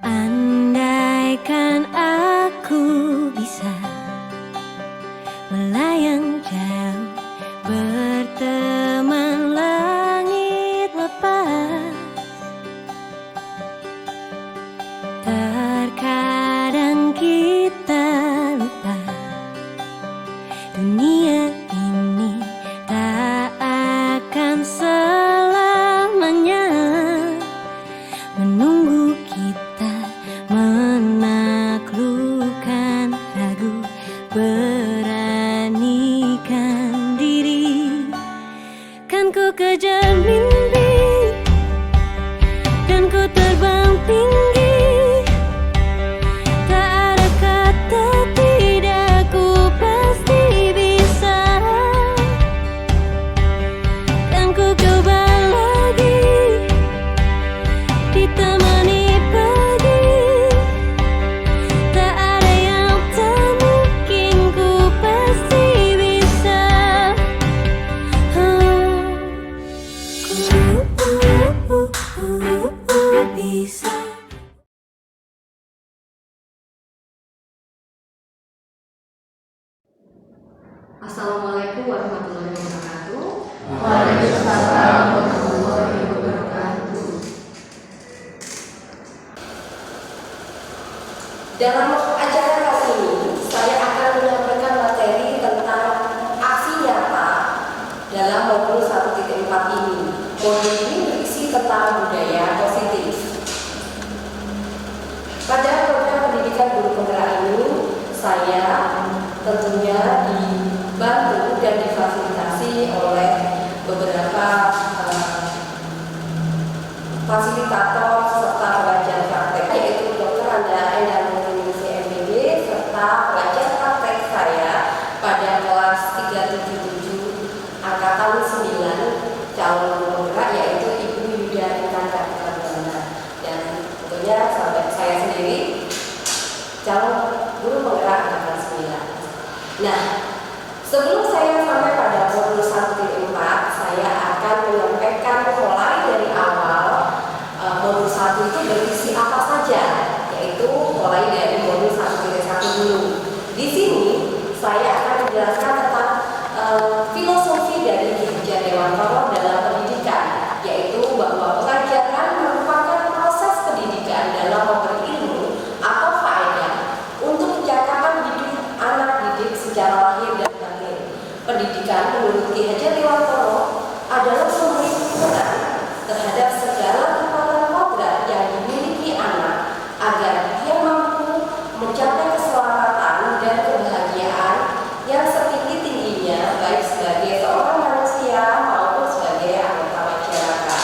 Andaikan aku bisa melayang jauh, berteman langit lepas. Terkadang kita lupa dunia ini tak akan selamanya menunggu kita menaklukkan ragu, beranikan diri. Kan ku kejar mimpi, kan ku terbang tinggi. Tak ada kata tidak, ku pasti bisa. Kan ku coba lagi, ditemani pagi. Tak ada yang tak mungkin, ku pasti bisa. Bisa. Assalamualaikum warahmatullahi wabarakatuh. Waalaikumsalam warahmatullahi wabarakatuh. Dalam acara kali ini, saya akan menyampaikan materi tentang aksi nyata dalam modul 1.4 ini. Modul ini berisi tentang budaya positif. Pada program pendidikan guru penggerak ini, saya tentunya dibantu dan difasilitasi oleh beberapa fasilitator serta pelajar praktek, yaitu Dr. Anda Endang MPB serta pelajar praktek saya pada kelas 377 angkatan 9 calon guru penggerak, yaitu Ibu Yuda Intan Kapitra Belanda, dan tentunya sampai saya sendiri calon guru penggerak angkatan 9. Nah, sebelum saya sampai pada modul 1.4, saya akan menyampaikan mulai dari awal modul 1 itu berisi apa saja, yaitu mulai dari modul 1.1 dulu. Di sini saya akan menjelaskan tentang filosofi dari Ki Hajar Dewantara dalam pendidikan, yaitu bahwa pelajaran merupakan proses pendidikan dalam memberi ilmu atau faedah untuk pencakapan hidup anak didik secara lahir dan batin. Pendidikan menurut Ki Hajar Dewantara adalah memberi dukungan terhadap segala kekuatan kodrat yang dimiliki anak agar dia mampu mencapai keselamatan dan kebahagiaan yang setinggi-tingginya, baik sebagai seorang manusia maupun sebagai anggota masyarakat.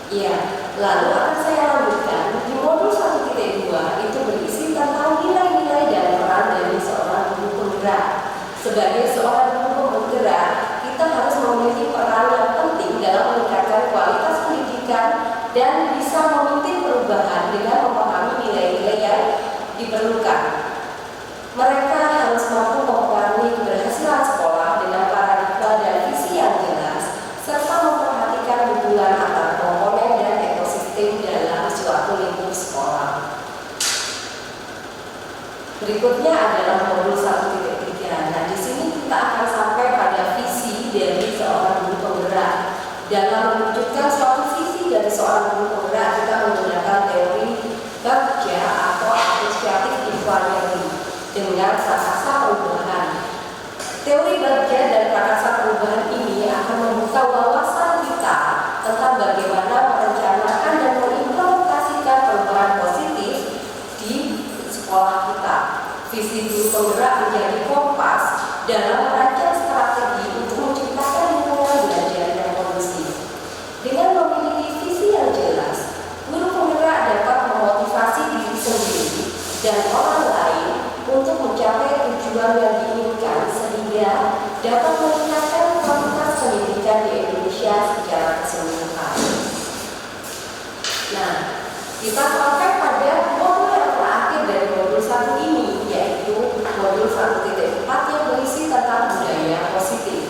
Ya, lalu akan saya lanjutkan di modul 1.2 itu berisi tentang nilai-nilai dan peran dari seorang guru penggerak. Sebagai seorang guru penggerak, kita harus memiliki peran yang penting dalam meningkatkan kualitas pendidikan dan bisa memimpin perubahan dengan memahami nilai-nilai yang diperlukan. Mereka harus mampu mempengaruhi keberhasilan sekolah dengan paradigma dan visi yang jelas, serta memperhatikan hubungan antar komponen dan ekosistem dalam suatu lingkup sekolah. Berikutnya adalah modul 1.3. Nah, di sini kita akan sampai pada visi dari seorang guru penggerak. Dalam mewujudkan suatu visi dari seorang guru penggerak, kita menggunakan teori Bagja atau Associative Inquiry dengan prakasa perubahan. Teori Bagja dan prakasa perubahan ini akan membuka wawasan kita tentang bagaimana merencanakan dan mengimplementasikan perubahan positif di sekolah kita. Visi guru penggerak menjadi kompas dalam merancang strategi untuk menciptakan lingkungan belajar yang kondusif. Dengan memiliki visi yang jelas, guru penggerak dapat memotivasi diri sendiri dan orang lain untuk mencapai tujuan yang diinginkan, sehingga dapat meningkatkan kualitas pendidikan di Indonesia secara keseluruhan. Nah, kita sampai pada modul yang terakhir dari modul 1 ini, yaitu modul 1.4 yang berisi tentang budaya positif.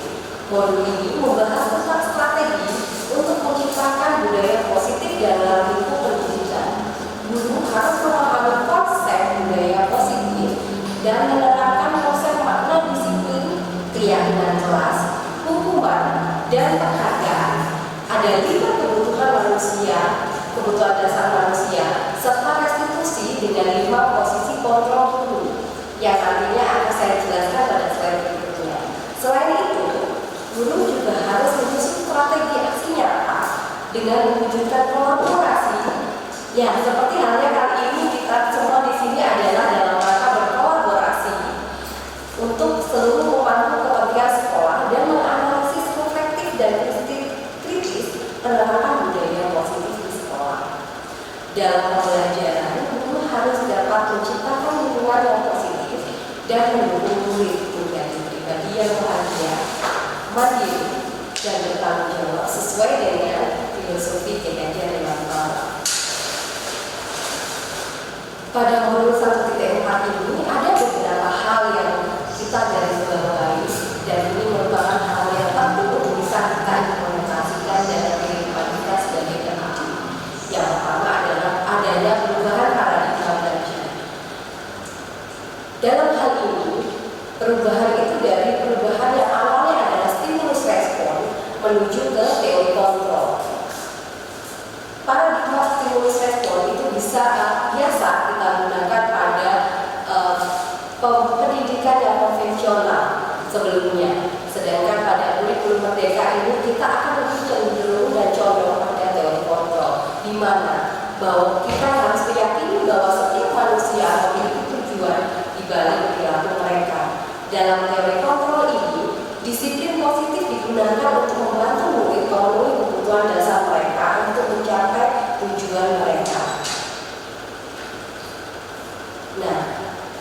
Modul ini membahas tentang strategi untuk menciptakan budaya positif dalam lingkup pendidikan. Guru harus kebutuhan dasar manusia, serta restitusi dengan 5 posisi kontrol guru yang nantinya akan saya jelaskan pada slide berikutnya. Selain itu, guru juga harus menyusun strategi aksi nyata dengan mewujudkan kolaborasi. Ya, seperti halnya kali ini kita semua di sini adalah dalam rangka berkolaborasi untuk seluruh pemangku kepentingan sekolah dan menganalisis reflektif dan kritis penerapan budaya positif di sekolah. Dalam pembelajaran, guru harus dapat menciptakan lingkungan yang positif dan mendukung murid menjadi pribadi yang bahagia, mandiri, dan bertanggung jawab sesuai dengan filosofi Kejajan Dewantara. Pada modul 1.4 ini ada beberapa hal yang kita garis bawahi dan ini merupakan hal yang penting untuk bisa kita implementasikan dalam kehidupan kita sebagai pendidik. Yang pertama adalah adanya perubahan paradigma belajar. Dalam hal ini, perubahan itu dari perubahan yang awalnya adalah stimulus respon menuju ke teori kontrol. Paradigma stimulus respon itu biasa kita gunakan pada pendidikan yang konvensional sebelumnya. Sedangkan pada kurikulum merdeka ini kita akan lebih cenderung dan condong pada teori kontrol, di mana bahwa kita harus meyakini bahwa setiap manusia memiliki tujuan di balik perilaku mereka. Dalam teori kontrol ini, disiplin positif digunakan untuk membantu murid memenuhi kebutuhan dasar mereka untuk mencapai tujuan mereka. Nah,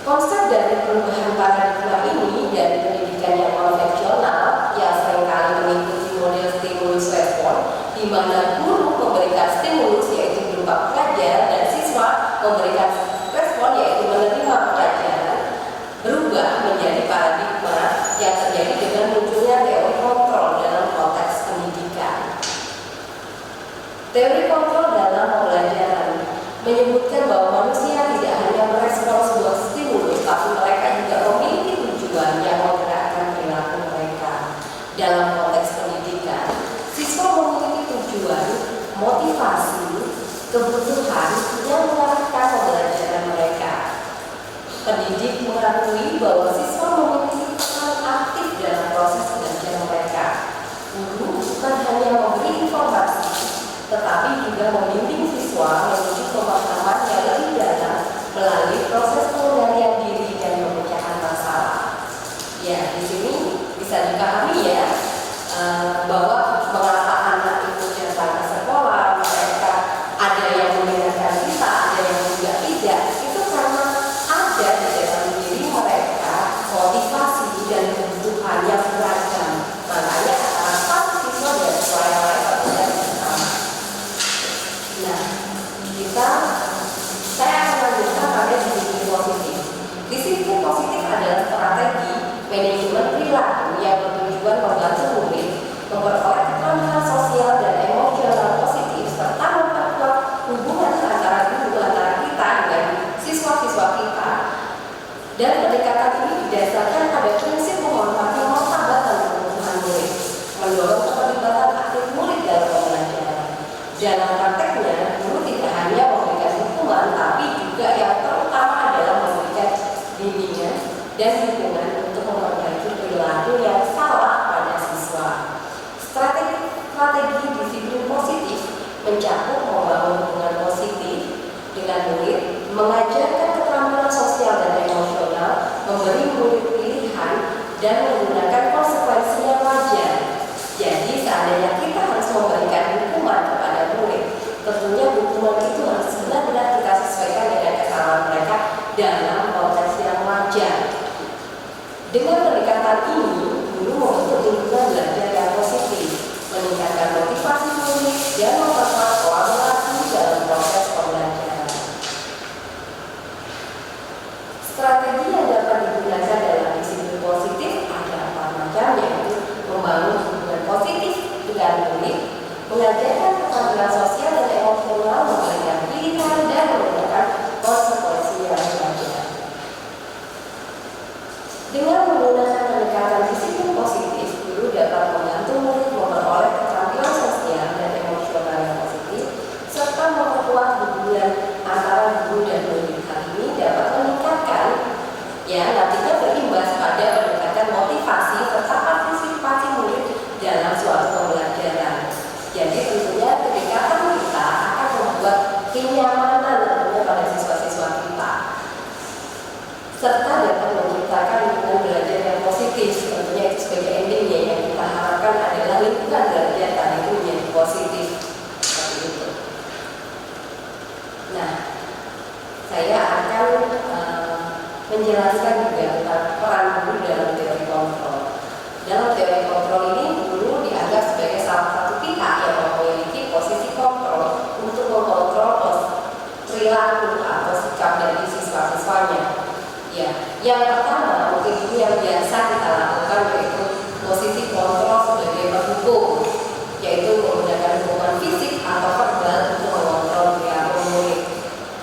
konsep dari perubahan paradigma ini dari pendidikan yang konvensional yang seringkali mengikuti model stimulus respon, di mana guru memberikan stimulus yaitu berupa pelajar dan siswa memberikan respon yaitu menerima pelajaran, berubah menjadi paradigma yang terjadi dengan munculnya teori kontrol dalam konteks pendidikan. Teori kontrol dalam pembelajaran menyebutkan bahwa manusia tidak hanya merespon sebuah stimulus, tapi mereka juga memiliki tujuan yang menggerakkan perilaku mereka. Dalam konteks pendidikan, siswa memiliki tujuan, motivasi, kebutuhan yang mengarahkan pembelajaran mereka. Pendidik mengakui bahwa siswa memiliki peran aktif dalam proses belajar mereka. Guru bukan hanya memberi informasi, tetapi juga membimbing siswa menuju pemahaman yang lebih dalam melalui proses pengendalian diri dan pemecahan masalah. Ya, di sini bisa dipahami ya bahwa mengapa anak itu datang ke sekolah, mereka ada yang mendengarkan kita, ada yang juga tidak. Itu karena ada di dalam diri mereka motivasi dan kebutuhan yang beragam. Makanya antara satu siswa dan siswa yang lain tidak sama. Nah, saya akan lanjutkan pada disiplin positif. Disiplin positif adalah strategi manajemen perilaku yang bertujuan membantu murid memperoleh keterampilan sosial dan emosional positif serta memperkuat hubungan antara kita dengan siswa-siswa kita. Dan pendekatan ini didasarkan pada prinsip menghormati martabat dan kebutuhan murid, mendorong keterlibatan aktif murid dalam pembelajaran. Dalam prakteknya, guru tidak hanya memberikan hukuman, tapi juga yang terutama adalah memberikan bimbingan dan dukungan untuk memperbaiki perilaku yang salah pada siswa. Strategi disiplin positif mencakup membangun hubungan positif dengan murid, mengajarkan keterampilan sosial dan emosional, memberi murid pilihan, dan menggunakan konsekuensi yang wajar. Jadi seandainya kita harus memberikan hukuman kepada murid, tentunya hukuman itu harus benar-benar kita sesuaikan dengan kesalahan mereka dalam konteks yang wajar. Dengan pendekatan ini, guru membentuk lingkungan belajar yang positif, meningkatkan motivasi murid, dan memperkuat kolaborasi dalam proses pembelajaran. Strategi yang dapat digunakan dalam disiplin positif ada 4 macam, yaitu membangun hubungan positif dengan murid, mengajarkan keterampilan sosial dan emosional, memberikan pilihan, dan menggunakan konsekuensi yang wajar. Dengan menggunakan pendekatan disiplin positif, guru dapat membantu murid memperoleh keterampilan sosial dan emosional yang positif, serta memperoleh saya akan menjelaskan juga tentang peran guru dalam teori kontrol. Dalam teori kontrol ini, guru dianggap sebagai salah satu pihak yang memiliki posisi kontrol untuk mengontrol perilaku atau sikap dari siswa-siswanya. Ya, yang pertama mungkin ini yang biasa kita lakukan yaitu posisi kontrol sebagai penghukum, yaitu menggunakan hukuman fisik atau verbal untuk mengontrol perilaku murid.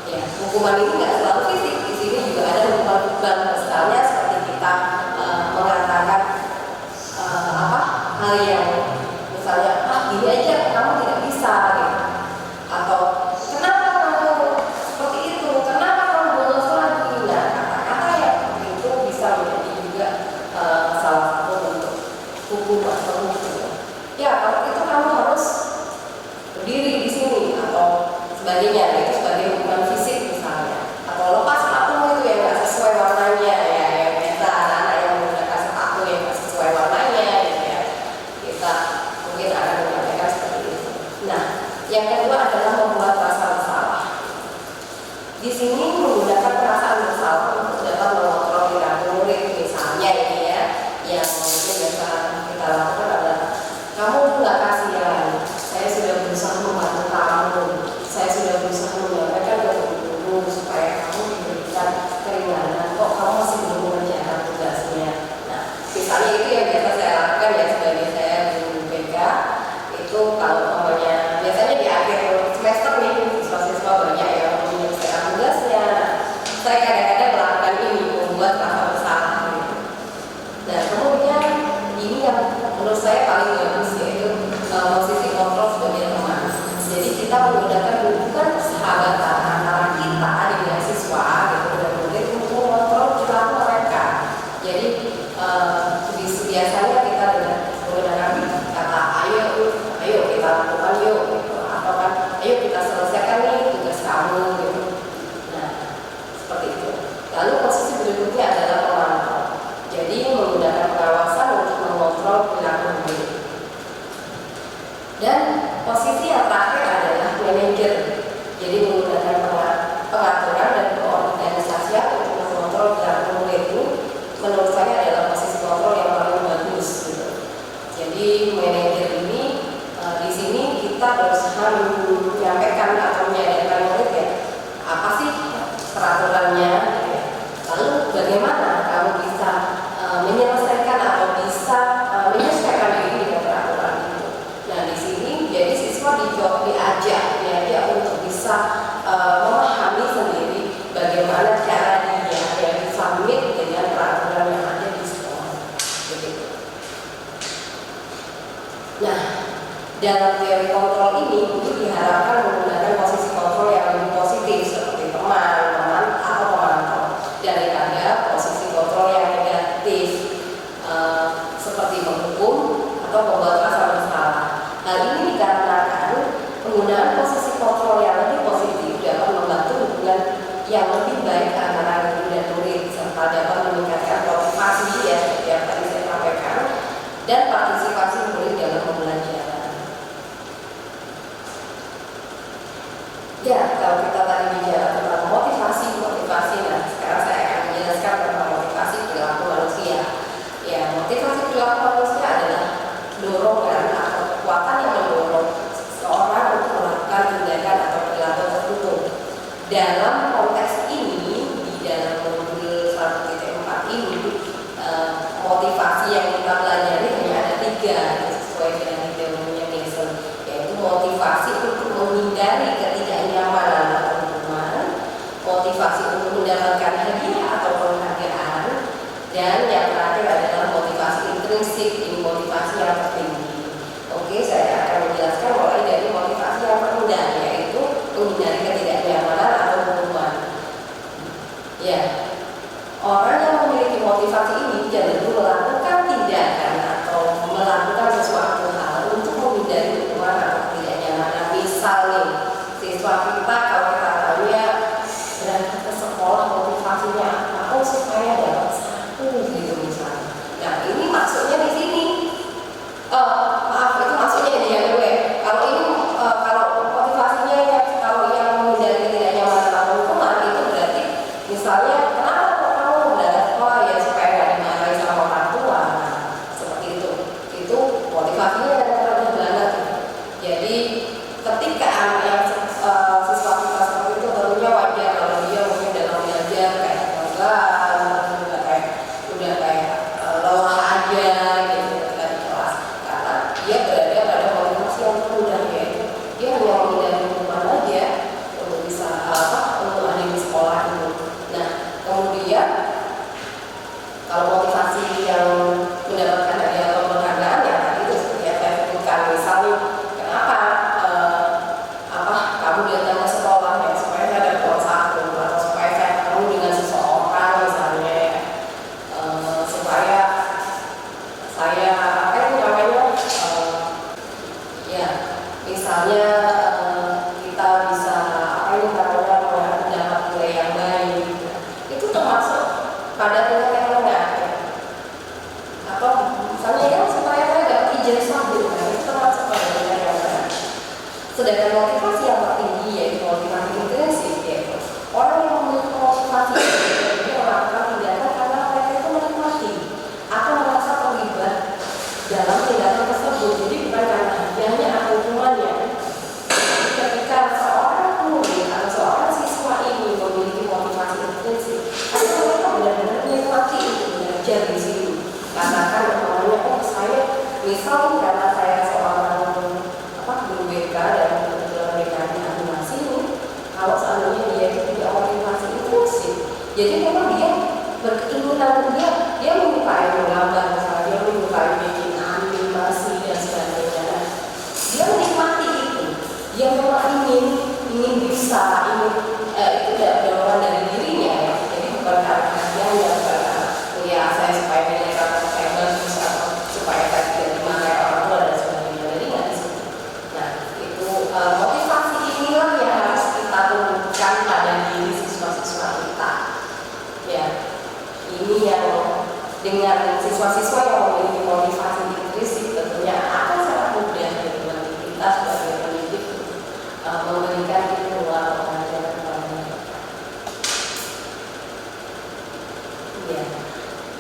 Ya, hukuman ini nggak selalu fisik, di sini juga ada hukuman verbal, misalnya seperti kita mengatakan hal yang misalnya gini aja kamu tidak bisa gitu, atau kenapa kamu seperti itu, kenapa kamu bolos lagi. Nah, kata-kata yang seperti itu bisa menjadi juga salah satu bentuk hukuman atau hukum. Ya, kalau itu kamu harus berdiri di sini atau sebagainya, itu sebagai hukuman fisik misalnya, atau lepas sepatumu itu yang nggak sesuai warnanya, ya yang biasa anak-anak yang menggunakan sepatu yang nggak sesuai warnanya gitu ya, kita mungkin akan menyampaikan seperti itu. Nah, yang kedua adalah membuat rasa bersalah. Di sini menggunakan perasaan bersalah untuk dapat mengontrol perilaku murid, misalnya ini ya, yang mungkin biasa kita lakukan adalah kamu nggak kasihan, saya sudah berusaha membantu kamu, saya sudah berusaha menyampaikan ke guru supaya kamu diberikan keringanan, kok kamu masih belum mengerjakan tugasnya. Nah, misalnya itu yang biasa saya lakukan ya sebagai saya guru BK, itu kalau umpamanya biasanya di akhir semester nih siswa-siswa banyak yang menyelesaikan tugasnya, saya kadang-kadang melakukan ini, membuat rasa bersalah gitu. Nah, kemudian ini yang menurut saya paling bagus yaitu posisi kontrol sebagai teman. Jadi kita menggunakan hubungan persahabatan antara kita dengan siswa gitu dan murid untuk mengontrol perilaku mereka. Jadi biasanya kita menggunakan kata ayo kita lakukan yuk gitu, atau kan ayo kita selesaikan nih tugas kamu gitu. Nah, seperti itu. Lalu posisi berikutnya adalah pemantau. Jadi menggunakan pengawasan untuk mengontrol perilaku murid. Dan posisi yang terakhir adalah manajer. Jadi menggunakan pengaturan dan koordinasi untuk mengontrol perilaku murid ini menurut saya adalah posisi kontrol yang paling bagus gitu. Jadi manajer ini di sini kita berusaha menyampaikan atau menyadarkan murid ya apa sih peraturannya gitu ya. Lalu bagaimana kamu bisa menyelesaikan atau bisa menyesuaikan diri dengan peraturan itu. Nah, di sini jadi siswa diajak untuk bisa memahami sendiri bagaimana cara dia submit dengan peraturan yang ada di sekolah. Begitu. Nah, dalam teori kontrol ini itu diharapkan menggunakan posisi kontrol yang lebih positif seperti teman atau pemantau daripada posisi kontrol yang negatif seperti menghukum atau membuat rasa bersalah. Hal ini dikarenakan penggunaan posisi kontrol yang lebih positif dapat membantu hubungan yang lebih baik antara guru dan murid serta dapat meningkatkan motivasi ya seperti yang tadi saya sampaikan dan partisipasi murid dalam pembelajaran. Ya, kalau kita tadi bicara tentang motivasi, nah sekarang saya akan menjelaskan tentang motivasi perilaku manusia. Ya, motivasi perilaku manusia adalah dorongan atau kekuatan yang mendorong seseorang untuk melakukan tindakan atau perilaku tertentu. Dalam konteks ini, di dalam modul 1.4 ini, motivasi yang kita pelajari hanya ada 3 sesuai dengan teorinya Nielsen, yaitu motivasi untuk menghindari ketidaknyamanan atau hukuman, motivasi untuk mendapatkan hadiah atau penghargaan, dan yang terakhir adalah motivasi intrinsik, ini motivasi yang tertinggi. Oke, saya akan menjelaskan mulai dari motivasi yang rendah, yaitu menghindari ketidaknyamanan atau hukuman. Ya, orang yang memiliki motivasi ini cenderung melakukan tindakan atau melakukan sesuatu hal untuk menghindari hukuman atau ketidaknyamanan. Misalnya, siswa kita kalau kita tahu ya berangkat ke sekolah motivasinya apa supaya dapat 1 gitu misalnya. Nah, ini maksudnya di sini. Maaf, itu maksudnya dia gue. Kalau ini kalau motivasinya ya kalau yang menghindari ketidaknyamanan atau hukuman itu Jadi memang dia berkeinginan, dia menyukai menggambar, misalnya dia menyukai bikin animasi dan sebagainya. Dia menikmati itu, dia memang ingin bisa, itu dorongan dari dirinya ya. Jadi bukan karena dia hanya ya saya supaya nilai kata saya bagus atau supaya saya tidak dimarahi orang tua dan sebagainya. Jadi nggak di situ. Nah itu motivasi inilah yang harus kita tumbuhkan pada diri siswa-siswa kita. Ya, ini yang dengan siswa-siswa yang memiliki motivasi intrinsik tentunya akan sangat mudah bagi kita sebagai pendidik memberikan itu atau pengajaran kepada mereka. Ya,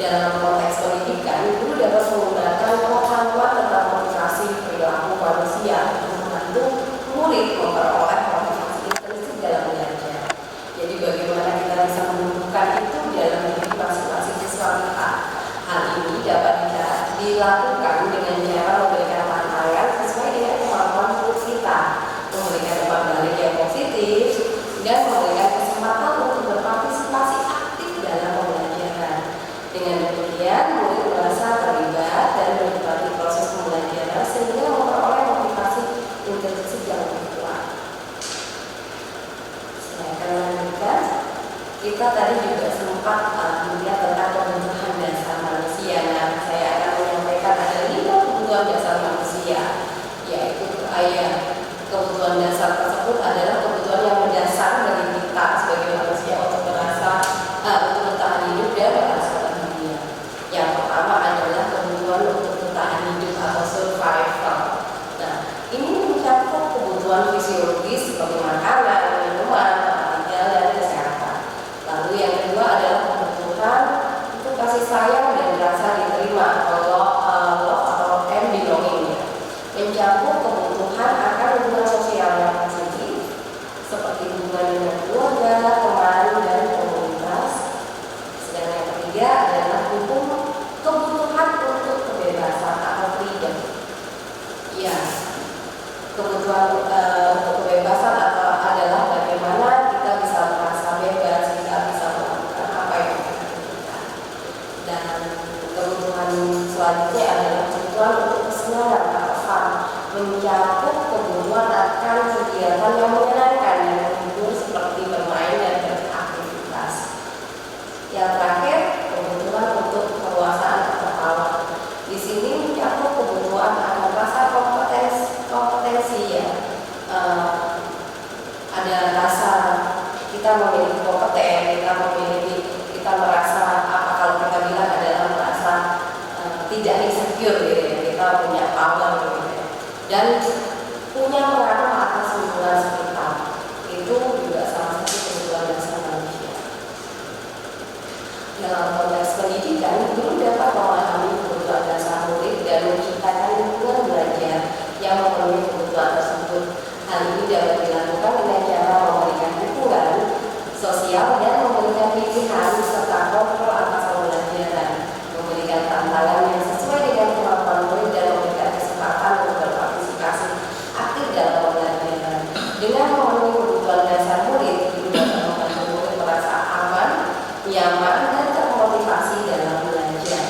dalam konteks pendidikan, guru dapat menggunakan pengetahuan tentang motivasi perilaku manusia untuk membantu murid memperoleh motivasi intrinsik dalam belajar. Jadi bagaimana kita bisa menumbuhkan itu dalam diri masing-masing siswa kita. Hal ini dapat dilakukan dengan cara memberikan tantangan sesuai dengan kemampuan murid kita, memberikan umpan balik yang positif, dan memberikan kesempatan untuk berpartisipasi aktif dalam pembelajaran. Dengan demikian, murid merasa terlibat dan menikmati proses pembelajaran sehingga memperoleh motivasi intrinsik yang lebih kuat. Saya akan lanjutkan. Kita tadi juga sempat melihat tentang kebutuhan dasar manusia. Nah, saya akan menyampaikan ada 5 kebutuhan dasar manusia, yaitu kebutuhan dasar tersebut adalah kebutuhan yang mendasar dari kita sebagai manusia untuk untuk bertahan hidup dan berasal dunia. Yang pertama adalah kebutuhan untuk bertahan hidup atau survival. Nah, ini mencakup kebutuhan fisiologis seperti makanan, minuman, tempat tinggal, dan kesehatan. Lalu yang kedua adalah kebutuhan untuk kasih sayang dan rasa diterima atau love atau belonging, mencakup kebutuhan akan hubungan sosial yang positif seperti hubungan dengan keluarga, teman, dan komunitas. Sedangkan yang ketiga adalah kebutuhan untuk kebebasan atau freedom. Ya, kebutuhan untuk kebebasan adalah bagaimana kita bisa merasa bebas, kita bisa melakukan apa yang kita inginkan. Dan kebutuhan selanjutnya adalah kebutuhan untuk kesenangan atau fun, mencakup kebutuhan akan kegiatan yang menyenangkan dan menghibur seperti bermain dan beraktivitas. Yang terakhir, kebutuhan untuk keluasaan pengetahuan. Di sini mencakup kebutuhan akan rasa kompetensi ya. Ada rasa kita memiliki kompeten, kita merasa apa kalau kita bilang adalah merasa tidak insecure gitu ya, kita punya power gitu ya. Dan punya pengaruh atas lingkungan sekitar. Itu juga salah satu kebutuhan dasar manusia. Dalam konteks pendidikan, guru dapat memahami kebutuhan dasar murid dan menciptakan lingkungan belajar yang memenuhi kebutuhan tersebut. Hal ini dapat dilakukan dengan cara memberikan dukungan sosial dan memberikan pilihan serta kontrol atas pembelajaran, memberikan tantangan yang sesuai dengan kemampuan murid dan memberikan kesempatan untuk berpartisipasi aktif dalam pembelajaran. Dengan memenuhi kebutuhan dasar murid, guru dapat membantu murid merasa aman, nyaman, dan termotivasi dalam belajar.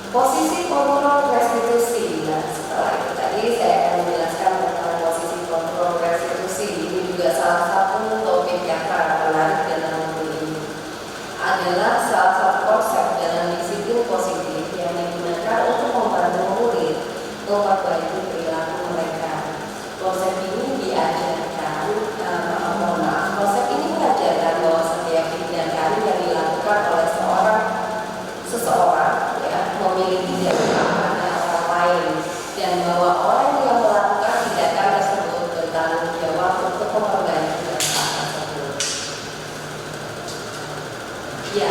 Posisi kontrol restitusi. Nah, setelah itu tadi saya akan menjelaskan tentang posisi kontrol restitusi. Ini juga salah satu topik yang sangat menarik dalam buku ini. Adalah salah satu konsep dalam disiplin positif yang digunakan untuk membantu murid memperbaiki perilaku mereka. Konsep ini mengajarkan bahwa setiap tindakan yang dilakukan oleh seseorang memiliki dampak pada orang lain, dan bahwa orang yang melakukan tindakan tersebut bertanggung jawab untuk memperbaiki dampak tersebut. Ya,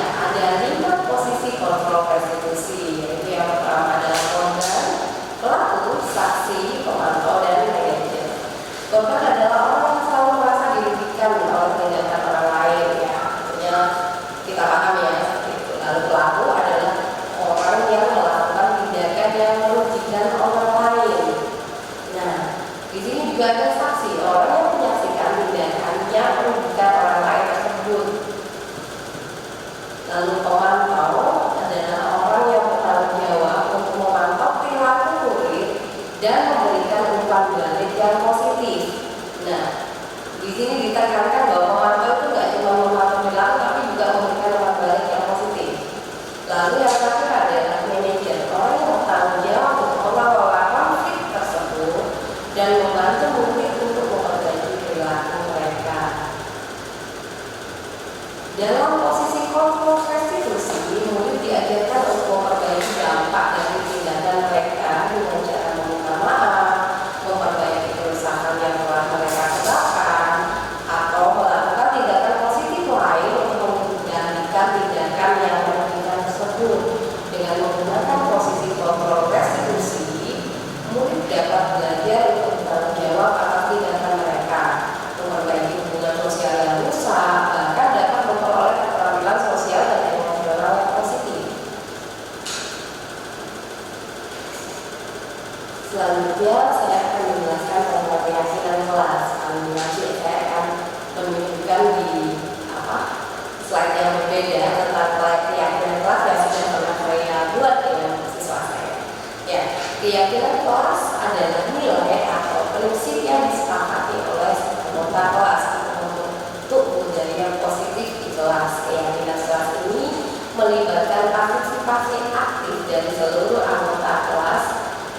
sini ditekankan bahwa memantau itu nggak cuma memantau perilaku, tapi juga memberikan umpan balik yang positif. Lalu yang terakhir adalah manajer, orang yang bertanggung jawab untuk mengelola konflik tersebut dan membantu murid untuk memperbaiki perilaku mereka. Dalam posisi kontrol restitusi, murid diajarkan untuk memperbaiki dampak dari tindakan mereka dengan cara meminta maaf, memperbaiki kerusakan yang telah mereka sebabkan, atau melakukan tindakan positif lain untuk menggantikan tindakan yang merugikan tersebut. Dengan menggunakan posisi kontrol restitusi, murid dapat belajar untuk bertanggung jawab atas tindakan mereka, memperbaiki hubungan sosial yang rusak, bahkan dapat memperoleh keterampilan sosial dan emosional yang positif. Selanjutnya saya akan menjelaskan tentang keyakinan kelas. Nanti saya akan menunjukkan di slide yang berbeda tentang keyakinan kelas yang sudah pernah saya buat dengan siswa saya. Ya, keyakinan kelas adalah nilai atau prinsip yang disepakati oleh anggota kelas untuk budaya positif di kelas. Keyakinan kelas ini melibatkan partisipasi aktif dari seluruh anggota kelas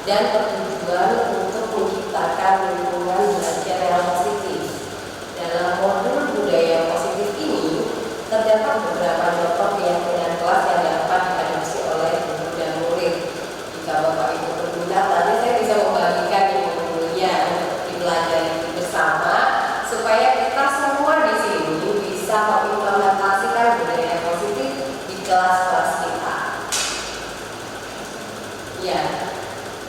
dan bertujuan untuk menciptakan lingkungan belajar yang positif. Dalam modul budaya positif ini terdapat beberapa contoh keyakinan kelas yang dapat diadopsi oleh guru dan murid. Jika Bapak Ibu berminat, nanti saya bisa membagikan di modulnya untuk dipelajari bersama supaya kita semua di sini bisa mengimplementasikan budaya positif di kelas-kelas kita. Ya.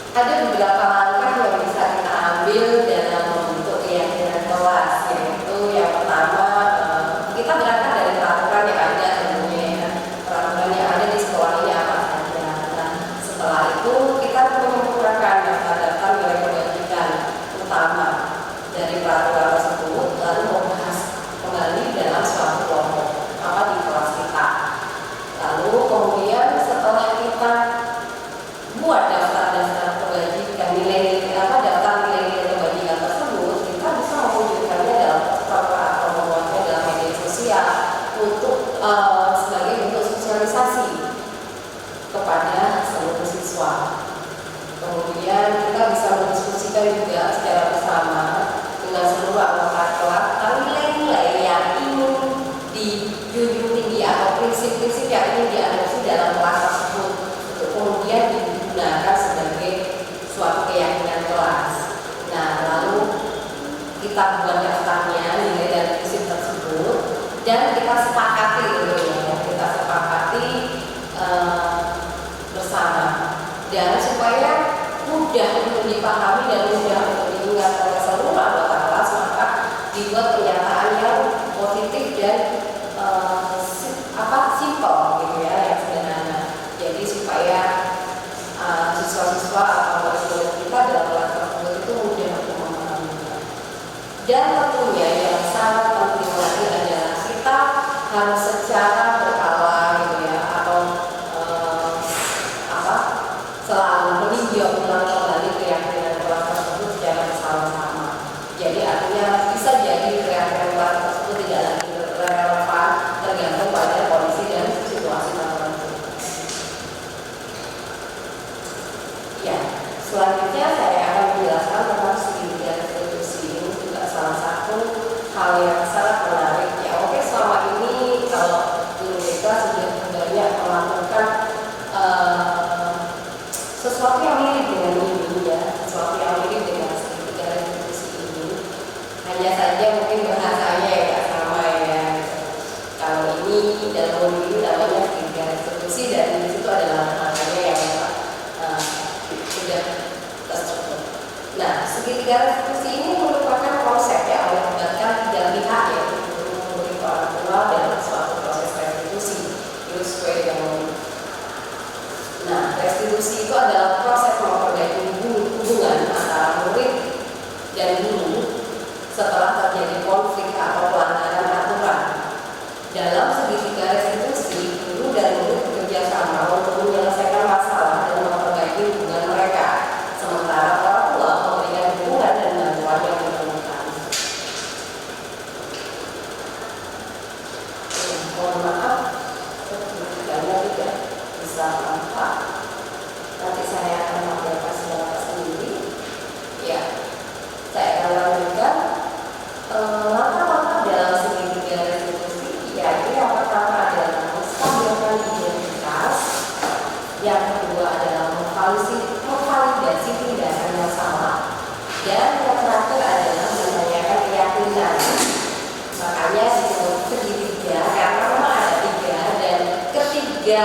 Ada beberapa langkah yang bisa kita ambil dalam membentuk keyakinan kelas, yaitu yang pertama kita berangkat dari peraturan yang ada tentunya ya. Peraturan yang ada di sekolah ini apa saja. Nah, setelah itu kita menyempurnakan daftar-daftar nilai kebajikan utama dari peraturan tersebut, lalu membahas kembali dalam suatu kelompok di kelas kita. Lalu kemudian setelah kita buat daftar-daftar kebajikan daftar nilai-nilai kebajikan tersebut, kita bisa mewujudkannya dalam poster atau membuatnya dalam media sosial untuk sebagai bentuk sosialisasi kepada seluruh siswa. Kemudian kita bisa mendiskusikan juga secara bersama dengan seluruh anggota kelas tentang nilai-nilai yang ingin dijunjung tinggi atau prinsip-prinsip yang ingin diadopsi dalam kelas tersebut untuk kemudian digunakan sebagai suatu keyakinan kelas. Nah, lalu kita buat daftarnya nilai dan prinsip tersebut dan kita sepakati bersama, dan supaya mudah untuk dipahami dan mudah untuk diingat oleh seluruh anggota kelas, maka dibuat pernyataan yang positif dan simple gitu ya, yang sederhana. Jadi supaya siswa-siswa atau murid-murid kita dalam kelas tersebut itu mudah untuk memahaminya. Dan tentunya yang sangat penting lagi adalah kita harus secara berkala gitu ya, atau selalu meninjau ulang kembali keyakinan kelas tersebut secara bersama-sama. Jadi artinya bisa jadi keyakinan kelas tersebut tidak lagi relevan tergantung pada kondisi dan situasi tertentu. Ya, selanjutnya saya akan menjelaskan tentang segitiga restitusi. Ini juga salah satu hal yang sangat menarik ya. Oke, selama ini kalau guru kita sudah banyak melakukan sesuatu yang mirip dengan ini ya, sesuatu yang mirip dengan segitiga restitusi ini. Hanya saja mungkin bahasanya ya sama ya. Kalau ini dalam modul ini namanya segitiga restitusi, dan di situ adalah bahasanya yang sudah terstruktur. Nah, segitiga restitusi ini merupakan konsep yang melibatkan tiga pihak, yaitu guru, murid, orang tua dalam suatu proses restitusi. Itu sesuai dengan modul. Nah, restitusi itu adalah proses memperbaiki hubungan antara murid dan guru setelah terjadi konflik atau pelanggaran aturan. Dalam segitiga restitusi, guru dan murid bekerja sama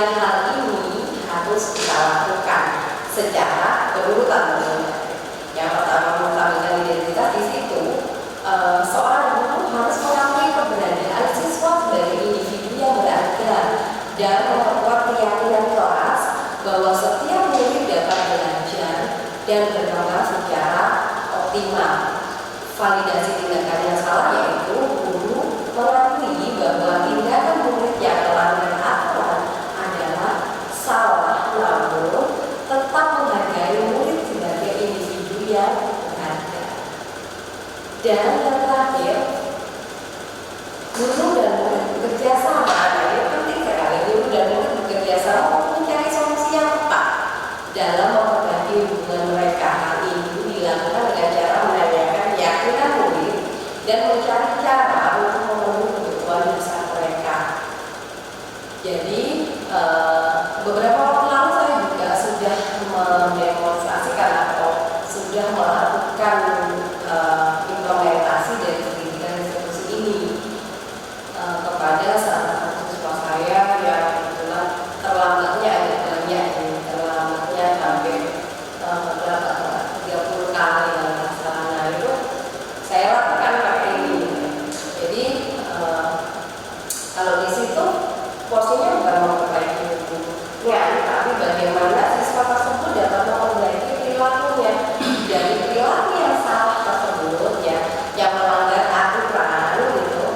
hal ini harus kita lakukan secara berurutan. Yang pertama, menstabilkan identitas. Di situ seorang guru harus mengakui keberadaan siswa sebagai individu yang berharga dan memperkuat keyakinan kelas bahwa setiap murid dapat belajar dan berkembang secara optimal. Validasi tindakan yang salah yaitu guru mengakui bahwa tindakan murid yang melanggar aturan adalah salah, namun tetap menghargai murid sebagai individu yang berharga. Dan yang terakhir, guru dan murid bekerja sama. Ini penting sekali, guru dan murid bekerja sama untuk mencari solusi yang tepat dalam memperbaiki hubungan mereka. Hal ini dilakukan dengan cara menanyakan keyakinan murid dan mencari cara untuk memenuhi kebutuhan dasar mereka. Jadi beberapa waktu lalu saya juga sudah mendemonstrasikan atau sudah melakukan implementasi dari pendidikan institusi ini kepada salah satu siswa saya yang kebetulan terlambatnya agak banyak, terlambatnya hampir berapa 30 kali dalam sana itu saya lakukan pakai ini. Jadi kalau di situ porsinya bukan memperbaiki bukunya, tapi bagaimana siswa tersebut dapat memperbaiki perilakunya dari perilaku yang salah tersebut ya, yang melanggar aturan gitu,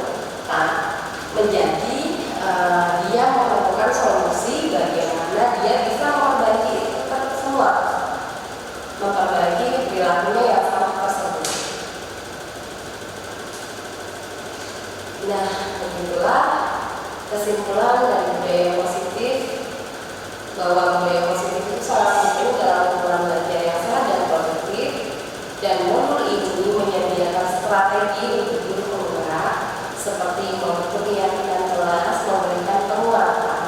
menjadi dia menemukan solusi bagaimana dia bisa memperbaiki itu semua, memperbaiki perilakunya yang salah tersebut. Nah, begitulah kesimpulan dari budaya positif, bahwa budaya positif itu sangat penting dalam lingkungan belajar yang sehat dan produktif, dan modul ini menyediakan strategi untuk guru penggerak seperti membentuk keyakinan kelas, memberikan penguatan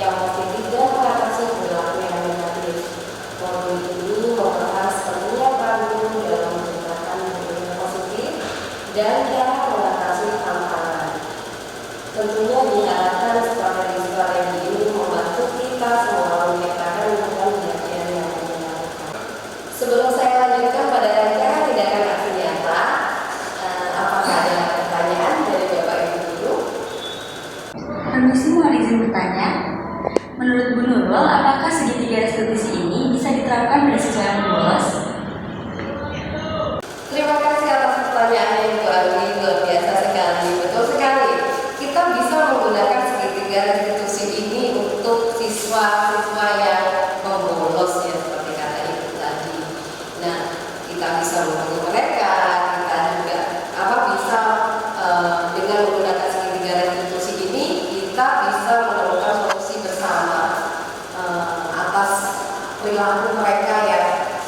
yang positif dan mengatasi perilaku yang negatif. Modul ini membahas pentingnya peran guru dalam menciptakan budaya positif dan cara mengatasi tantangan. Tentunya diharapkan strategi-strategi ini membantu kita semua menciptakan lingkungan belajar yang menyenangkan. Sebelum saya lanjutkan pada rancangan tindakan aksi nyata, apakah ada pertanyaan dari Bapak Ibu Guru? Permisi, mohon izin bertanya. Menurut Bu Nurul, apakah segitiga restitusi ini bisa diterapkan pada siswa yang bolos? Terima kasih atas pertanyaannya Ibu Ali, luar biasa sekali. Betul sekali, kita bisa menggunakan segitiga restitusi ini untuk siswa-siswa yang membolos ya, seperti kata Ibu tadi. Nah, kita bisa membantu mereka, kita juga bisa dengan menggunakan segitiga restitusi ini kita bisa menemukan solusi bersama atas perilaku mereka yang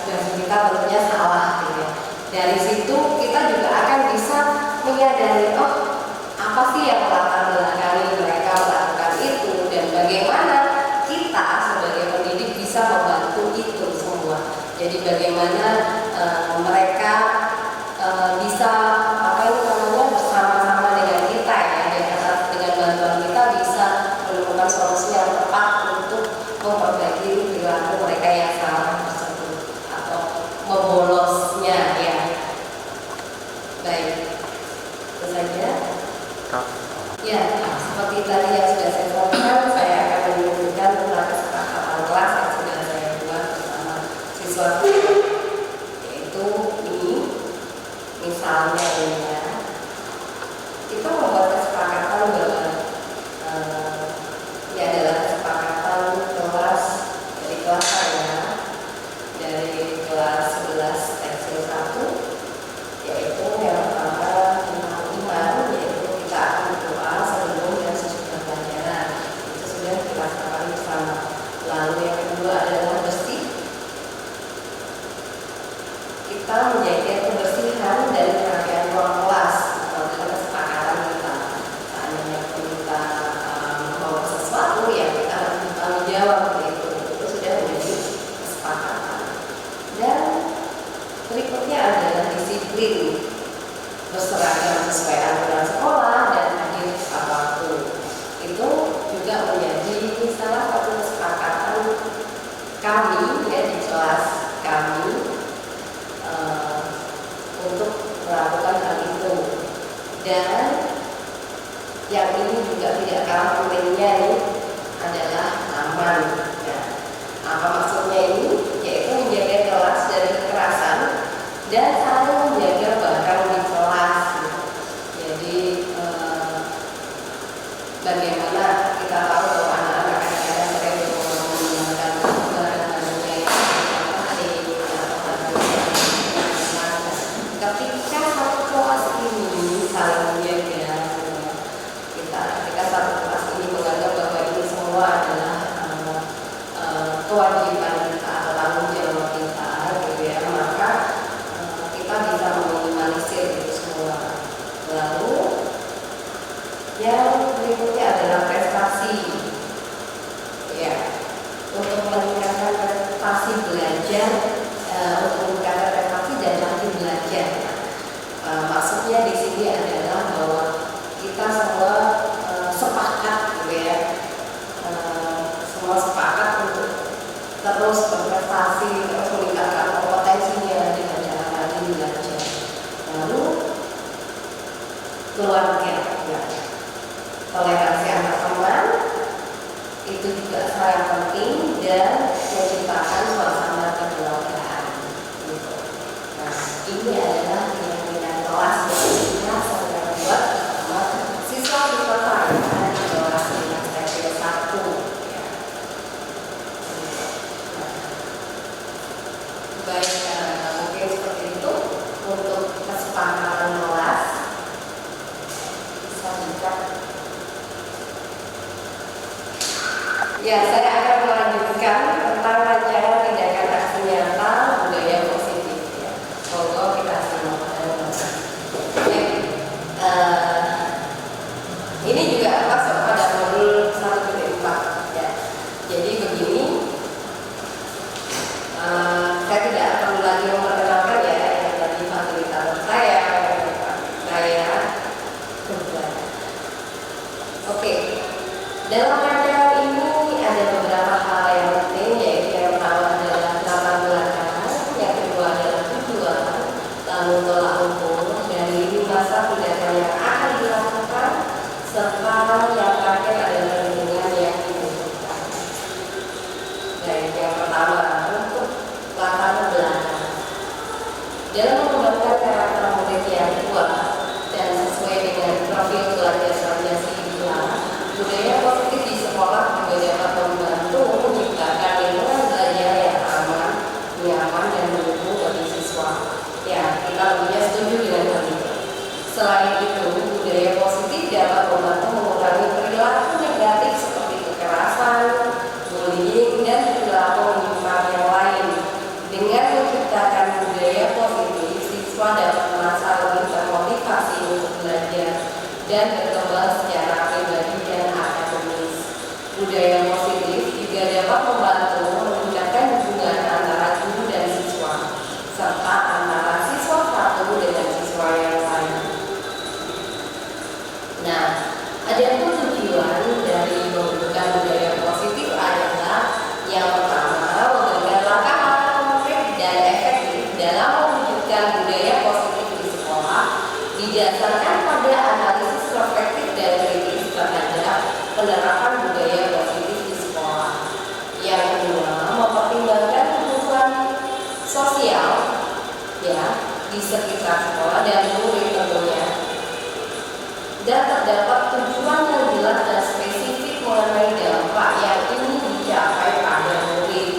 kita tentunya salah gitu ya. Dari situ kita juga akan bisa menyadari apa sih yang melatar belakangi mereka melakukan itu, dan bagaimana kita sebagai pendidik bisa membantu itu semua. Jadi bagaimana mereka bisa bersama-sama dengan kita ya, dengan bantuan kita bisa menemukan solusi yang tepat untuk memperbaiki perilaku mereka yang salah tersebut atau membolosnya ya. Baik, itu saja. Ya, seperti tadi yang sudah saya sampaikan, saya akan menunjukkan tentang kesepakatan kelas yang sudah saya buat bersama siswa, yaitu ini, misalnya ini ya, kita membuat kesepakatan bahwa ini adalah kesepakatan kelas dari kelas saya, dari kelas 11 teksil 1, yaitu yang pertama tentang iman, yaitu kita akan berdoa sebelum dan sesudah belajar. Yang ini juga tidak kalah pentingnya nih adalah aman. Ya. Apa maksudnya ini? Yaitu menjaga kelas dari kekerasan dan saling menjaga bahkan di kelas. Jadi bagaimana kita tahu bahwa anak-anak kadang-kadang sering menggunakan barang-barangnya yang ketika satu kelas ini saling menjaga, ketika satu kelas ini menganggap bahwa ini semua adalah kewajiban kita atau tanggung jawab kita, gitu ya, maka kita bisa meminimalisir itu semua. Lalu yang berikutnya adalah prestasi, ya, untuk meningkatkan prestasi belajar, untuk meningkatkan prestasi dan rajin belajar. Maksudnya di sini adalah bahwa kita semua sepakat, gitu ya, semua sepakat untuk terus berprestasi, terus meningkatkan kompetensinya dengan cara rajin belajar. Lalu keluarga, ya. Toleransi antar teman itu juga sangat penting dan menciptakan suasana kekeluargaan. Gitu. Nah, ini adalah nilai-nilai kelas yang kita sedang buat bersama siswa-siswa saya di kelas TP 1. Ya. Baik, mungkin seperti itu untuk kesepakatan kelas. Bisa buka. Ya, saya akan melanjutkan tentang rancangan tindakan aksi nyata budaya positif. Ya, semoga kita simak dan ini juga masuk pada modul 1.4. Ya, jadi begini, saya tidak perlu lagi memperkenalkan ya yang tadi fasilitator saya. Oke, dalam rancangan ini ada beberapa hal yang penting, yaitu yang pertama adalah latar belakang, yang kedua adalah tujuan, lalu tolak ukur dari masa tindakan yang akan dilakukan, serta yang terakhir adalah lingkungan yang dibutuhkan. Baik, yang pertama untuk latar belakang. Dalam mengembangkan karakter murid yang kuat dan sesuai dengan profil pelajar sarjana budaya positif di sekolah juga dapat membantu menciptakan lingkungan belajar yang aman, nyaman, dan mendukung bagi siswa. Ya, kita tentunya setuju dengan hal itu. Selain itu, budaya positif dapat membantu mengurangi perilaku negatif seperti kekerasan, bullying, dan perilaku menyimpang yang lain. Dengan menciptakan budaya positif, siswa dapat merasa lebih termotivasi untuk belajar dan berkembang secara pribadi dan akademis. Budaya positif juga dapat membantu meningkatkan hubungan antara guru dan siswa, serta antara siswa satu dengan siswa yang lain. Nah, ada pun tujuan dari membentukkan budaya positif adalah yang pertama, memberikan langkah-langkah konkret dan efektif dalam mewujudkan budaya positif di sekolah, didasarkan pada analisis reflektif dan kritis terhadap penerapan budaya positif di sekolah. Yang kedua, mempertimbangkan kebutuhan sosial, ya, di sekitar sekolah dan murid tentunya, dan terdapat tujuan yang jelas dan spesifik mengenai dampak yang ingin dicapai pada murid.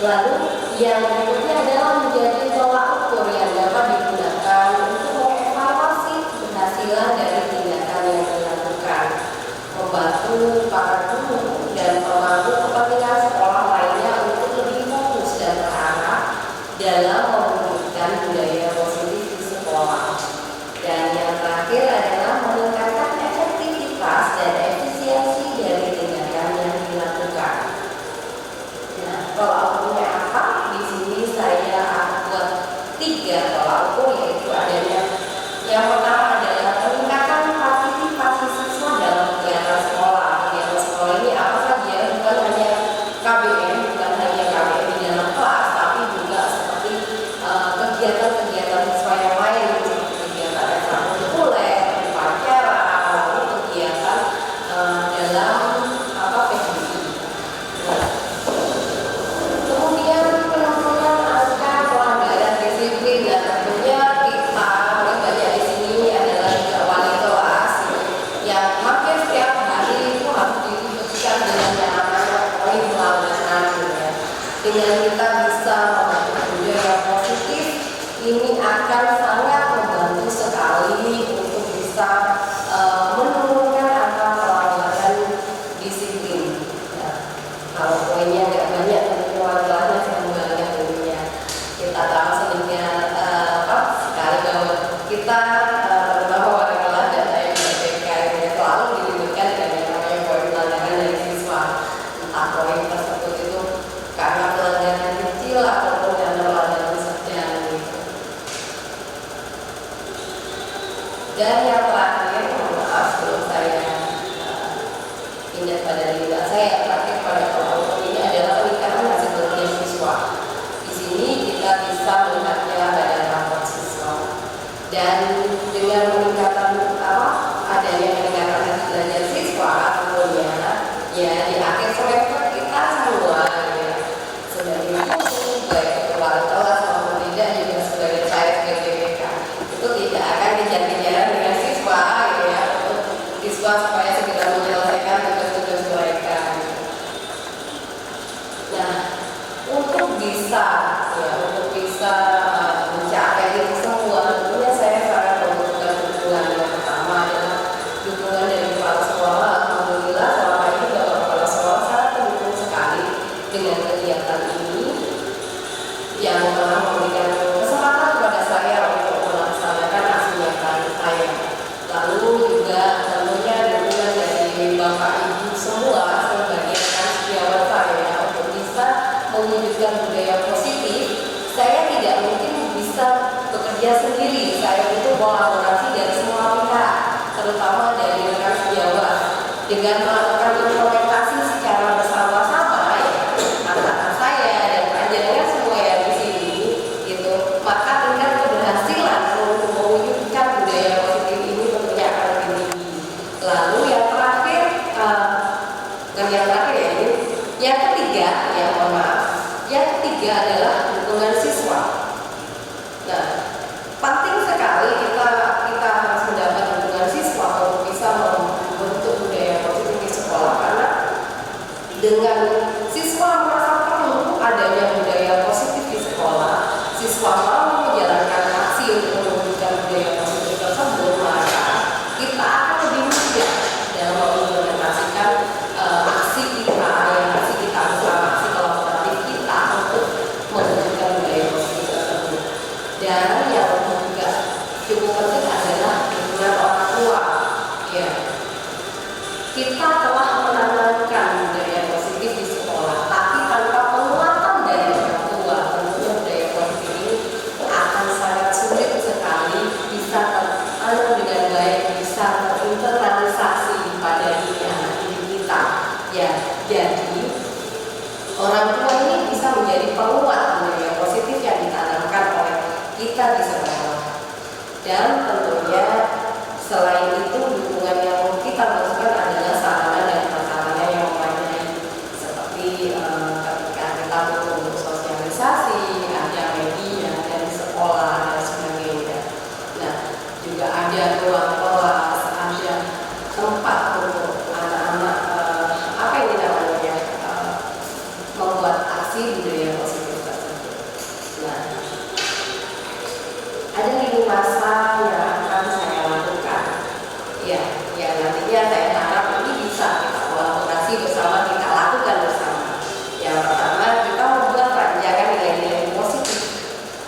Lalu yang berikutnya adalah menjadi tolak ukur yang dapat digunakan untuk mengevaluasi keberhasilan dari tindakan yang dilakukan, membantu para guru dan pemangku kepentingan sekolah lainnya untuk lebih fokus dan terarah dalam mewujudkan budaya positif di sekolah. Dan yang terakhir adalah meningkatkan efektivitas dan efisiensi dari tindakan yang dilakukan. Nah, tolak ukurnya apa? Di sini saya akan yang terakhir, maaf sebelum saya pindah pada lima, saya yang terakhir pada kelompok ini adalah peningkatan hasil kerja siswa. Di sini kita bisa melihatnya pada rapor siswa. Dan dengan peningkatan adanya peningkatan hasil belajar siswa, tentunya ya di akhir semester kita semua ya sebagai guru, baik kepala kelas maupun tidak juga sebagai saya sebagai BPK itu tidak akan kejar-kejaran dengan siswa gitu ya, untuk siswa supaya segera menyelesaikan tugas-tugas mereka. Nah, untuk bisa mencapai itu semua, tentunya saya sangat membutuhkan dukungan. Yang pertama adalah dukungan dari kepala sekolah. Alhamdulillah selama ini Bapak Kepala Sekolah sangat mendukung sekali dengan kegiatan ini, yang telah memberikan kesempatan kepada saya untuk melaksanakan aksi nyata saya. Lalu juga tentunya dukungan dari Bapak Ibu semua sebagai rekan sejawat saya untuk bisa mewujudkan budaya positif. Saya tidak mungkin bisa bekerja sendiri, saya butuh kolaborasi dari semua pihak, terutama dari rekan sejawat, dengan melakukan implementasi secara bersama-sama ya, antara saya dan panjenengan semua yang di sini gitu, maka tingkat keberhasilan untuk mewujudkan budaya positif ini tentunya akan lebih tinggi. Lalu yang terakhir, yang ketiga, yang ketiga adalah dukungan siswa. Nah, penting sekali kita harus mendapat dukungan siswa untuk bisa membentuk budaya positif di sekolah, karena dengan siswa merasa perlu adanya budaya positif di sekolah, siswa mau menjalankan aksi untuk mewujudkan budaya positif tersebut, maka kita akan lebih mudah dalam mengimplementasikan aksi kita bersama, aksi kolaboratif kita untuk mewujudkan budaya positif tersebut. Dan yang juga cukup penting adalah dukungan orang tua. Ya, kita telah menanamkan budaya positif di sekolah, tapi tanpa penguatan dari orang tua, tentunya budaya positif ini akan sangat sulit sekali bisa tertanam dengan baik, bisa terinternalisasi pada diri anak didik kita. Ya, jadi orang tua ini bisa menjadi penguat budaya positif yang ditanamkan oleh kita di sekolah. Dan tentunya selain itu, dukungan yang kita butuhkan adalah sarana dan prasarana yang memadai, seperti ketika kita butuh untuk sosialisasi, ada media dan sekolah dan sebagainya. Nah, juga ada ruang kelas, ada tempat untuk anak-anak membuat aksi budaya positif tersebut. Nah, ada 5 masa yang akan saya lakukan. Ya, nantinya saya harap ini bisa kita kolaborasi bersama, kita lakukan bersama. Yang pertama, kita membuat rancangan nilai-nilai positif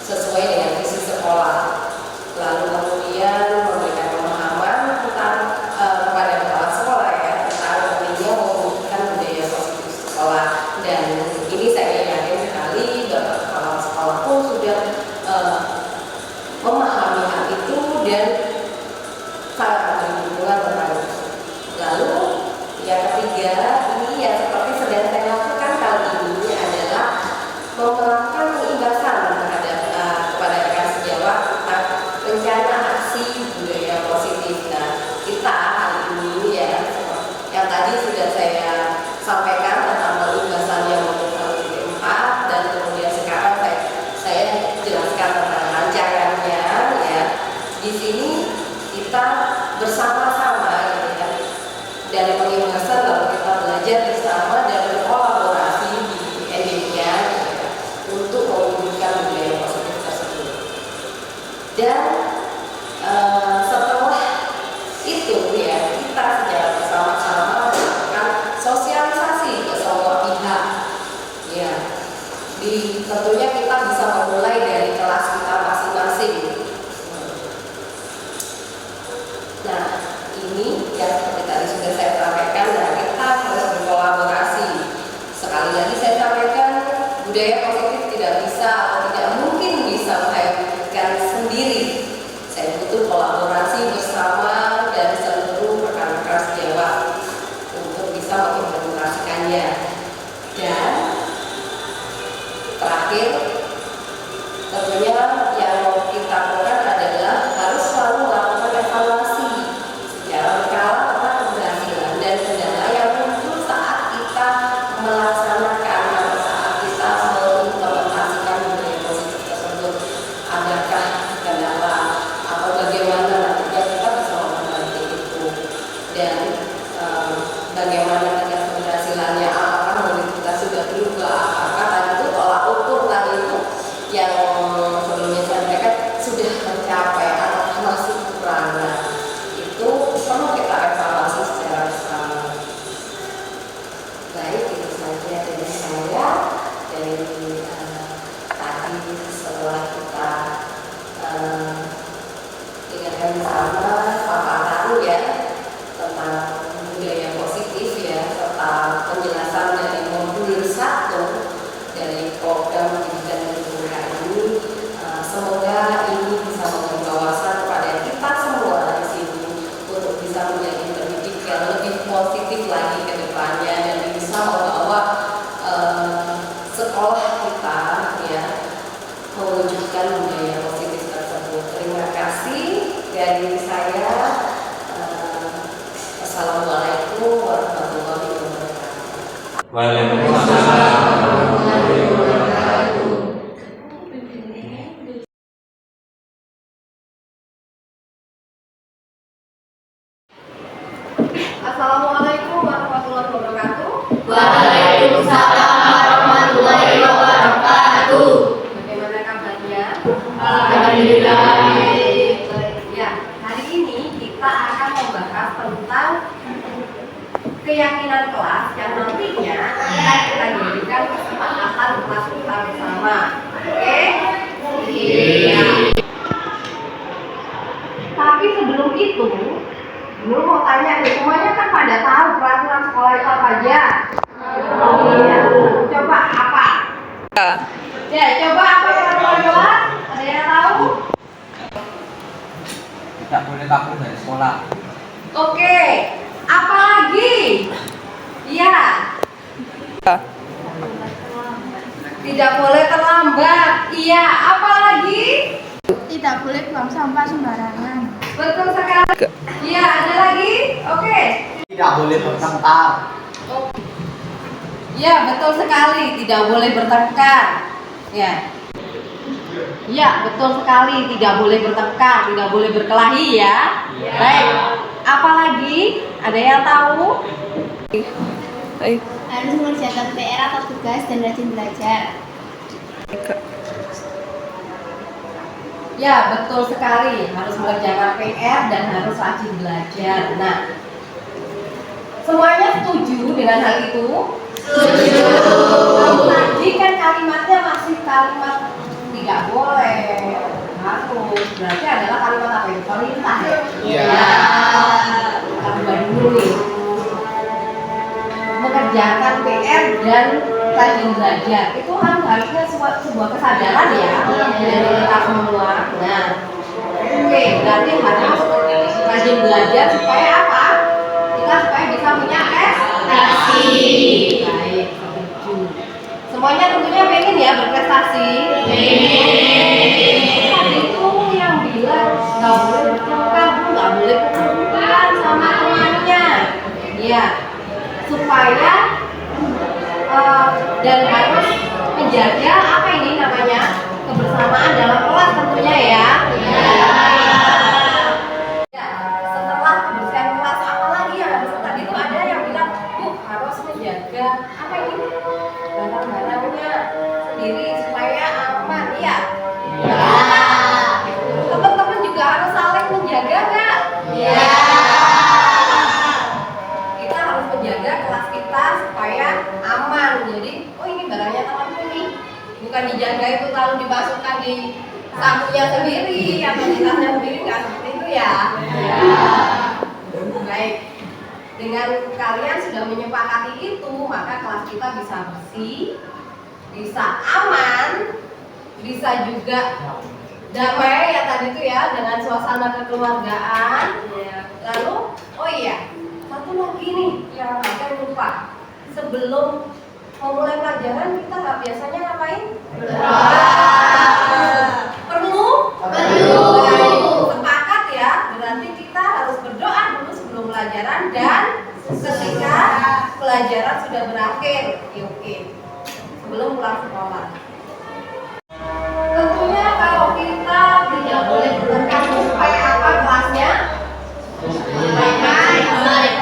sesuai dengan visi sekolah. Lalu kemudian memberikan pemahaman tentang kepada kepala sekolah ya, tentang pentingnya mewujudkan budaya positif sekolah. Dan ini saya yakin sekali Bapak Kepala Sekolah pun sudah memahami hal itu dan sangat memberi dukungan terhadap. Lalu yang ketiga, ini yang seperti sedang saya lakukan kali ini adalah melakukan penyimbasan terhadap kepada rekan sejawat tentang rencana aksi budaya positif. Nah, kita hari ini ya, yang tadi sudah saya sampaikan tentang penyimbasannya untuk tahun 4, dan kemudian sekarang saya jelaskan tentang rancangannya ya. Di sini kita bersama-sama gitu ya, dari penyimbasan lalu kita belajar bersama dan berkolaborasi di endingnya gitu ya, untuk mewujudkan budaya positif tersebut. Dan setelah itu ya, kita secara bersama-sama melakukan sosialisasi ke semua pihak ya. Tentunya kita bisa memulai dari kelas kita masing-masing. Nah, ini yang seperti tadi sudah saya sampaikan, nah kita harus berkolaborasi. Sekali lagi saya sampaikan, budaya positif tidak bisa atau tidak mungkin bisa saya wujudkan sendiri. Saya butuh kolaborasi bersama Waalaikumsalam warahmatullahi wabarakatuh. Assalamualaikum warahmatullahi wabarakatuh. Waalaikumsalam warahmatullahi wabarakatuh. Bagaimana kabarnya? Alhamdulillah. Ya, hari ini kita akan membahas tentang keyakinan kelas yang nantinya akan kita jadikan kesepakatan kelas kita bersama. Oke? Iya. Tapi sebelum itu, dulu mau tanya nih, semuanya kan pada tahu peraturan sekolah itu apa aja? Iya. Coba apa? Ya, coba apa peraturan kelas? Ada yang tahu? Tidak boleh kabur dari sekolah. Oke. Apa lagi? Iya. Tidak boleh terlambat. Iya. Apa lagi? Tidak boleh buang sampah sembarangan. Betul sekali. Iya. Ada lagi? Oke. Tidak boleh bertengkar. Ya, betul sekali. Tidak boleh bertengkar. Ya. Ya, betul sekali. Tidak boleh bertengkar, tidak boleh berkelahi ya. Baik. Apalagi? Ada yang tahu? Harus mengerjakan PR atau tugas dan rajin belajar. Ya, betul sekali. Harus mengerjakan PR dan harus rajin belajar. Nah, semuanya setuju dengan hal itu? Setuju. Tadi kan kalimatnya masih kalimat tidak boleh, harus. Berarti adalah kalimat apa itu? Perintah ya? Iya. Kita ubah dulu nih. Mengerjakan PR dan rajin belajar itu kan harusnya sebuah kesadaran ya dari kita semua. Nah, oke, berarti harus rajin belajar supaya apa? Kita supaya bisa punya prestasi. Baik, setuju. Semuanya tentunya pengen ya berprestasi. Tadi itu yang bilang nggak boleh bertengkar, nggak boleh pukul-pukulan sama temannya. Iya, supaya dan harus menjaga apa ini namanya kebersamaan dalam kelas tentunya ya. Ya, setelah kebersihan kelas apa lagi yang harus tadi itu ada yang bilang Bu harus menjaga apa ini barang-barangnya sendiri supaya aman ya. Teman-teman juga harus saling menjaga nggak? Iya. Kita harus menjaga kelas kita supaya aman. Jadi, oh ini barangnya temanku nih, bukan dijaga itu lalu dimasukkan di sakunya sendiri atau di tasnya sendiri, nggak seperti itu ya. Baik, dengan kalian sudah menyepakati itu, maka kelas kita bisa bersih, bisa aman, bisa juga damai ya tadi itu ya dengan suasana kekeluargaan. Lalu, oh iya, satu lagi nih yang akan lupa. Sebelum memulai pelajaran kita nggak biasanya ngapain? Perlu? Sepakat ya. Berarti kita harus berdoa dulu sebelum pelajaran dan ketika pelajaran sudah berakhir. Oke. Sebelum pulang sekolah. Tentunya kalau kita tidak boleh bertengkar supaya apa kelasnya?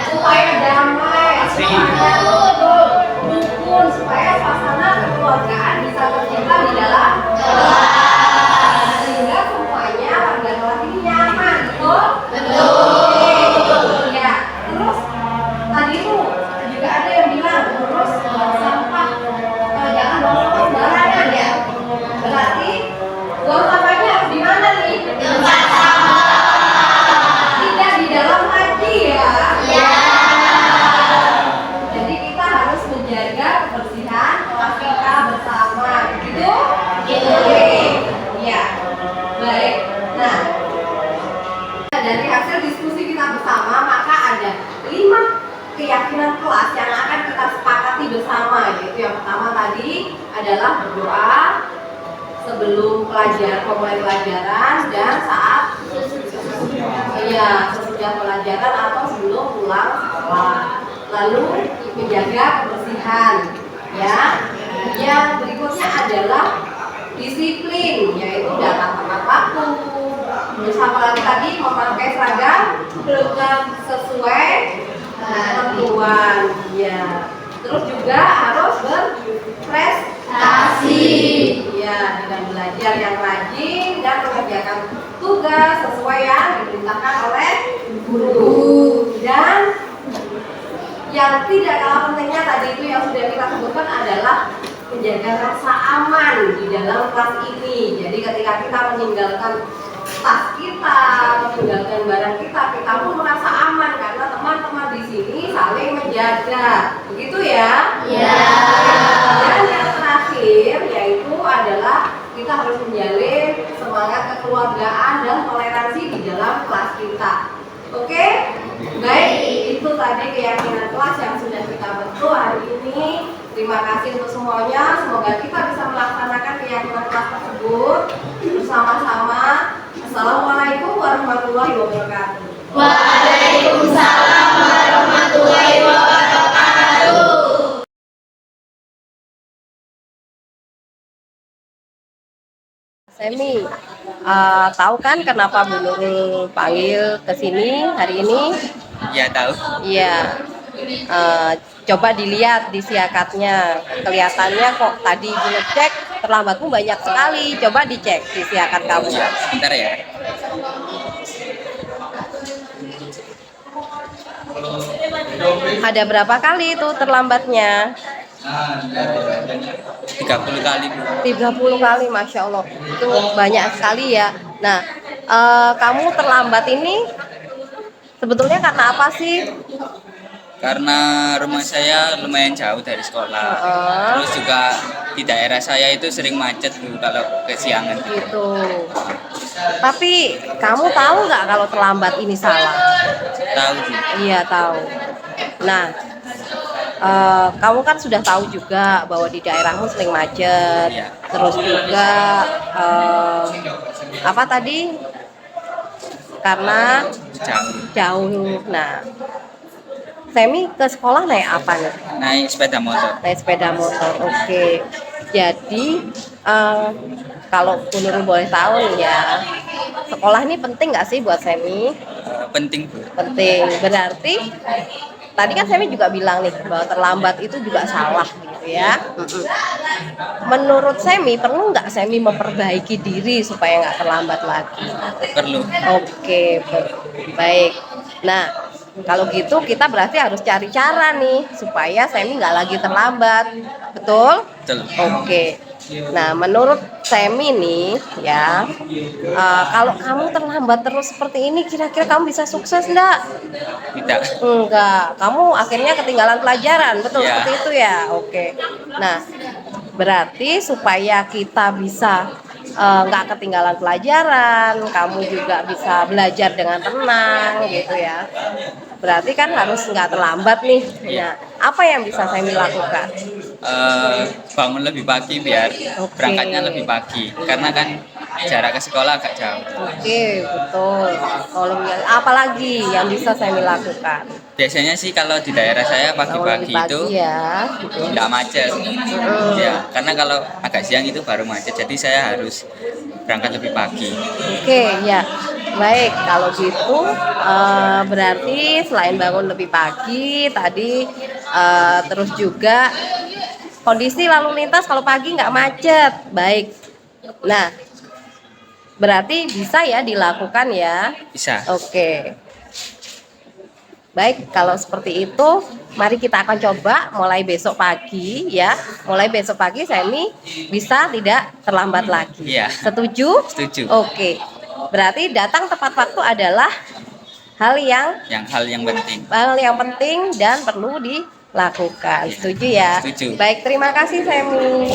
Supaya damai, supaya rukun, supaya suasana kekeluargaan bisa tercipta di dalam kelas, sehingga semuanya warga kelas ini nyaman, betul? Ya, terus tadi tuh juga ada yang bilang terus buang sampah, jangan buang sampah sembarangan ya. Berarti buang sampahnya harus di mana nih? Tempat sampah. Tidak di dalam lagi ya. Jadi kita harus menjaga kebersihan kelas kita bersama, gitu? Oke. Iya. Baik. Nah, dari hasil diskusi kita bersama, maka ada 5 keyakinan kelas yang akan kita sepakati bersama. Yaitu yang pertama tadi adalah berdoa sebelum memulai pelajaran dan saat sesudah pelajaran atau sebelum pulang sekolah. Lalu menjaga kebersihan latihan ya. Yang berikutnya adalah disiplin, yaitu datang tepat waktu. Terus apa lagi tadi, memakai seragam dengan sesuai ketentuan ya. Terus juga harus berprestasi ya, dengan belajar yang rajin dan mengerjakan tugas sesuai yang diperintahkan oleh guru. Dan yang tidak kalah pentingnya tadi itu yang sudah kita sebutkan adalah menjaga rasa aman di dalam kelas ini. Jadi ketika kita meninggalkan tas kita, meninggalkan barang kita, kita pun merasa aman karena teman-teman di sini saling menjaga. Begitu ya? Iya. Dan yang terakhir yaitu adalah kita harus menjalin semangat kekeluargaan dan toleransi di dalam kelas kita. Oke? Baik, itu tadi keyakinan kelas yang sudah kita bentuk hari ini. Terima kasih untuk semuanya. Semoga kita bisa melaksanakan keyakinan kelas tersebut bersama-sama. Assalamualaikum warahmatullahi wabarakatuh. Waalaikumsalam warahmatullahi wabarakatuh. Semi, tahu kan kenapa Bu Nurul panggil ke sini hari ini? Iya tahu. Iya. Coba dilihat di siakatnya, kelihatannya kok tadi Bu cek terlambatmu banyak sekali. Coba dicek di siakat kamu. Sebentar ya. Ada berapa kali itu terlambatnya? 30 kali Bu. 30 kali, Masya Allah. Itu banyak sekali ya. Nah, kamu terlambat ini sebetulnya karena apa sih? Karena rumah saya lumayan jauh dari sekolah. Terus juga di daerah saya itu sering macet Bu kalau kesiangan. Gitu. Tapi kamu tahu nggak kalau terlambat ini salah? Tahu Bu. Iya tahu. Nah, kamu kan sudah tahu juga bahwa di daerahmu sering macet. Iya. Terus juga apa tadi? Karena jauh. Nah, Semi ke sekolah naik apa nih? Naik sepeda motor. Naik sepeda motor. Oke. Jadi kalau Bu Nurul boleh tahu nih ya, sekolah ini penting nggak sih buat Semi? Penting Bu. Penting. Berarti tadi kan Semi juga bilang nih bahwa terlambat itu juga salah gitu ya. Menurut Semi perlu nggak Semi memperbaiki diri supaya nggak terlambat lagi? Perlu. Oke, baik. Nah, kalau gitu kita berarti harus cari cara nih supaya Semi nggak lagi terlambat, betul? Betul. Oke. Nah, menurut Semi nih ya, kalau kamu terlambat terus seperti ini, kira-kira kamu bisa sukses nggak? Tidak. Enggak, kamu akhirnya ketinggalan pelajaran, betul Ya. seperti itu ya? Oke. Nah, berarti supaya kita bisa nggak ketinggalan pelajaran, kamu juga bisa belajar dengan tenang gitu ya. Berarti kan harus nggak terlambat nih. Nah, apa yang bisa saya lakukan? Bangun lebih pagi biar Oke. berangkatnya lebih pagi. Karena kan jarak ke sekolah agak jauh. Oke, betul. Kalau apalagi yang bisa saya lakukan? Biasanya sih kalau di daerah saya pagi-pagi Lebih itu pagi ya. tidak macet. Ya, karena kalau agak siang itu baru macet. Jadi saya harus berangkat lebih pagi. Oke, ya. Baik, kalau gitu berarti selain bangun lebih pagi tadi terus juga kondisi lalu lintas kalau pagi nggak macet. Baik. Nah, berarti bisa ya dilakukan ya. Bisa. Oke. Baik, kalau seperti itu, mari kita akan coba mulai besok pagi ya. Mulai besok pagi Semi bisa tidak terlambat lagi. Iya. Setuju? Setuju. Oke. Berarti datang tepat waktu adalah hal yang Hal yang penting. penting dan perlu dilakukan. Setuju ya? Setuju. Baik, terima kasih Semi.